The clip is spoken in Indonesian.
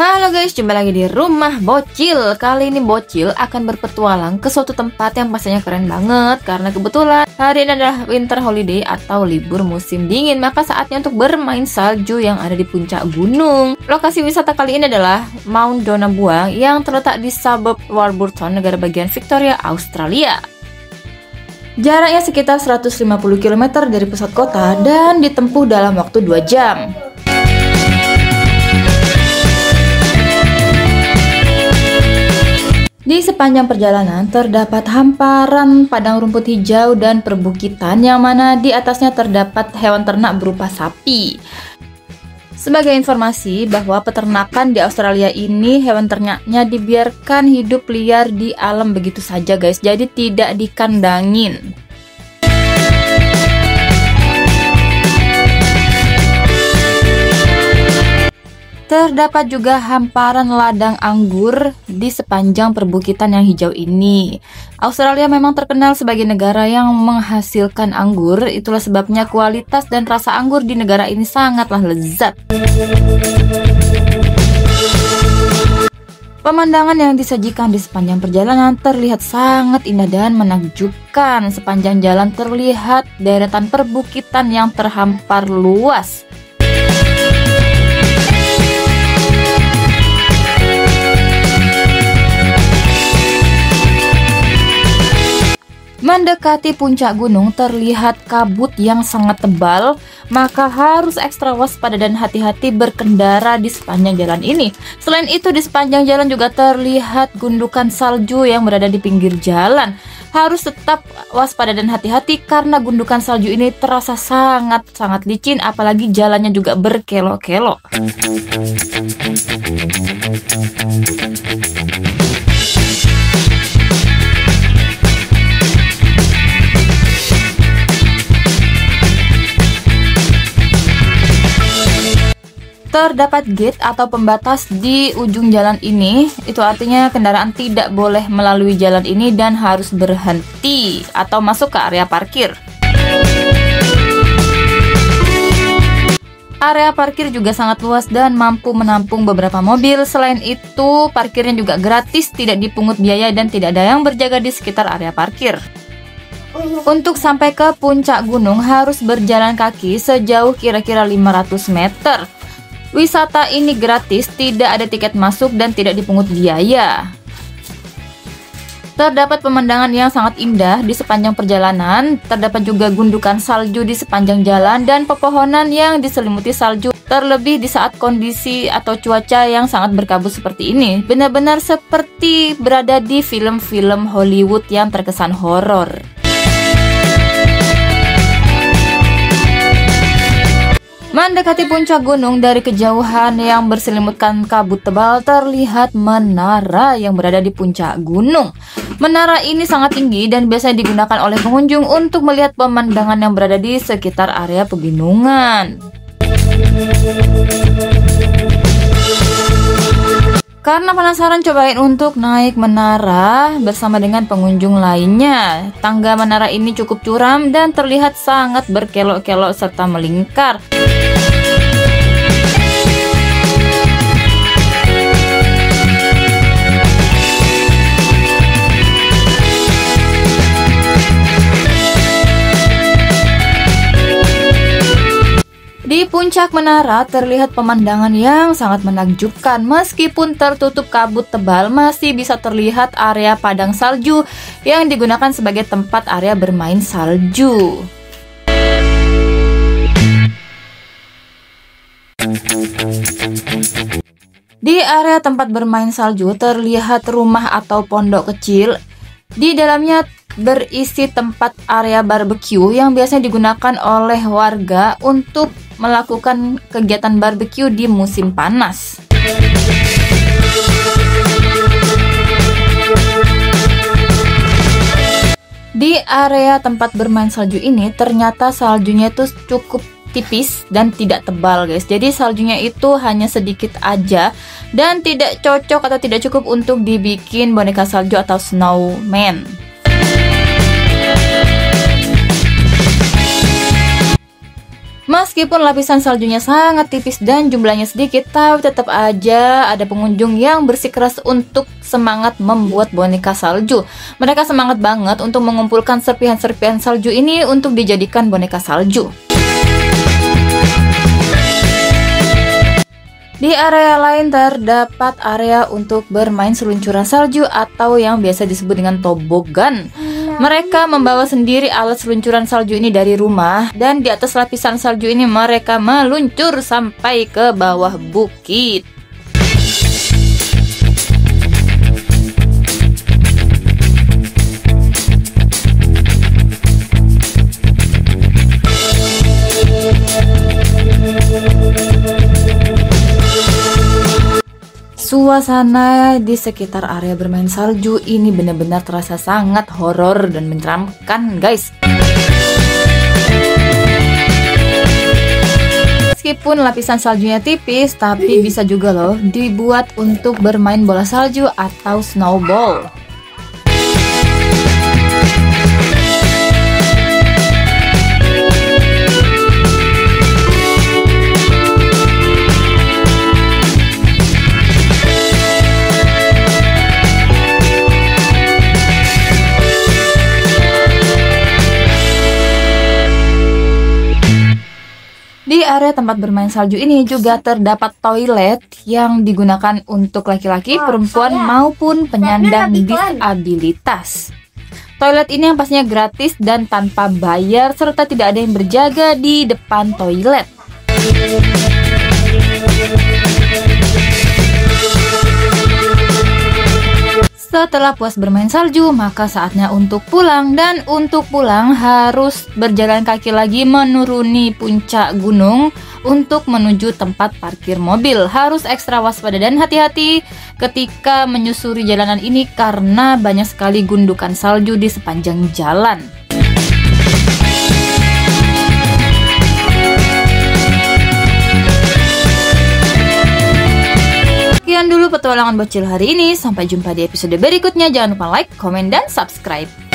Halo guys, jumpa lagi di Rumah Bocil. Kali ini Bocil akan berpetualang ke suatu tempat yang pastinya keren banget, karena kebetulan hari ini adalah winter holiday atau libur musim dingin. Maka saatnya untuk bermain salju yang ada di puncak gunung. Lokasi wisata kali ini adalah Mount Donabua yang terletak di suburb Warburton, negara bagian Victoria, Australia. Jaraknya sekitar 150 km dari pusat kota dan ditempuh dalam waktu 2 jam. Di sepanjang perjalanan terdapat hamparan padang rumput hijau dan perbukitan yang mana di atasnya terdapat hewan ternak berupa sapi. Sebagai informasi bahwa peternakan di Australia ini hewan ternaknya dibiarkan hidup liar di alam begitu saja guys, jadi tidak dikandangin. Terdapat juga hamparan ladang anggur di sepanjang perbukitan yang hijau ini. Australia memang terkenal sebagai negara yang menghasilkan anggur, itulah sebabnya kualitas dan rasa anggur di negara ini sangatlah lezat. Pemandangan yang disajikan di sepanjang perjalanan terlihat sangat indah dan menakjubkan. Sepanjang jalan terlihat deretan perbukitan yang terhampar luas. Mendekati puncak gunung terlihat kabut yang sangat tebal, maka harus ekstra waspada dan hati-hati berkendara di sepanjang jalan ini. Selain itu di sepanjang jalan juga terlihat gundukan salju yang berada di pinggir jalan. Harus tetap waspada dan hati-hati karena gundukan salju ini terasa sangat-sangat licin, apalagi jalannya juga berkelok-kelok. Terdapat gate atau pembatas di ujung jalan ini, itu artinya kendaraan tidak boleh melalui jalan ini dan harus berhenti atau masuk ke area parkir. Area parkir juga sangat luas dan mampu menampung beberapa mobil. Selain itu, parkirnya juga gratis, tidak dipungut biaya dan tidak ada yang berjaga di sekitar area parkir. Untuk sampai ke puncak gunung harus berjalan kaki sejauh kira-kira 500 meter. Wisata ini gratis, tidak ada tiket masuk dan tidak dipungut biaya. Terdapat pemandangan yang sangat indah di sepanjang perjalanan. Terdapat juga gundukan salju di sepanjang jalan dan pepohonan yang diselimuti salju. Terlebih di saat kondisi atau cuaca yang sangat berkabut seperti ini. Benar-benar seperti berada di film-film Hollywood yang terkesan horor. Mendekati puncak gunung dari kejauhan yang berselimutkan kabut tebal terlihat menara yang berada di puncak gunung. Menara ini sangat tinggi dan biasanya digunakan oleh pengunjung untuk melihat pemandangan yang berada di sekitar area pegunungan. Karena penasaran, cobain untuk naik menara bersama dengan pengunjung lainnya. Tangga menara ini cukup curam dan terlihat sangat berkelok-kelok serta melingkar. Di puncak menara terlihat pemandangan yang sangat menakjubkan. Meskipun tertutup kabut tebal, masih bisa terlihat area padang salju yang digunakan sebagai tempat area bermain salju. Di area tempat bermain salju terlihat rumah atau pondok kecil. Di dalamnya berisi tempat area barbecue yang biasanya digunakan oleh warga untuk melakukan kegiatan barbecue di musim panas. Di area tempat bermain salju ini ternyata saljunya itu cukup tipis dan tidak tebal guys. Jadi saljunya itu hanya sedikit aja dan tidak cocok atau tidak cukup untuk dibikin boneka salju atau snowman. Meskipun lapisan saljunya sangat tipis dan jumlahnya sedikit, tapi tetap aja ada pengunjung yang bersikeras untuk semangat membuat boneka salju. Mereka semangat banget untuk mengumpulkan serpihan-serpihan salju ini untuk dijadikan boneka salju. Di area lain terdapat area untuk bermain seluncuran salju atau yang biasa disebut dengan tobogan. Mereka membawa sendiri alat seluncuran salju ini dari rumah dan di atas lapisan salju ini mereka meluncur sampai ke bawah bukit. Suasana di sekitar area bermain salju ini benar-benar terasa sangat horor dan menyeramkan guys. Meskipun lapisan saljunya tipis, tapi bisa juga loh dibuat untuk bermain bola salju atau snowball. Di area tempat bermain salju ini juga terdapat toilet yang digunakan untuk laki-laki, perempuan maupun penyandang disabilitas. Toilet ini yang pastinya gratis dan tanpa bayar serta tidak ada yang berjaga di depan toilet. Setelah puas bermain salju, maka saatnya untuk pulang. Dan untuk pulang harus berjalan kaki lagi menuruni puncak gunung untuk menuju tempat parkir mobil. Harus ekstra waspada dan hati-hati ketika menyusuri jalanan ini karena banyak sekali gundukan salju di sepanjang jalan. Sekian dulu petualangan bocil hari ini. Sampai jumpa di episode berikutnya. Jangan lupa like, komen, dan subscribe.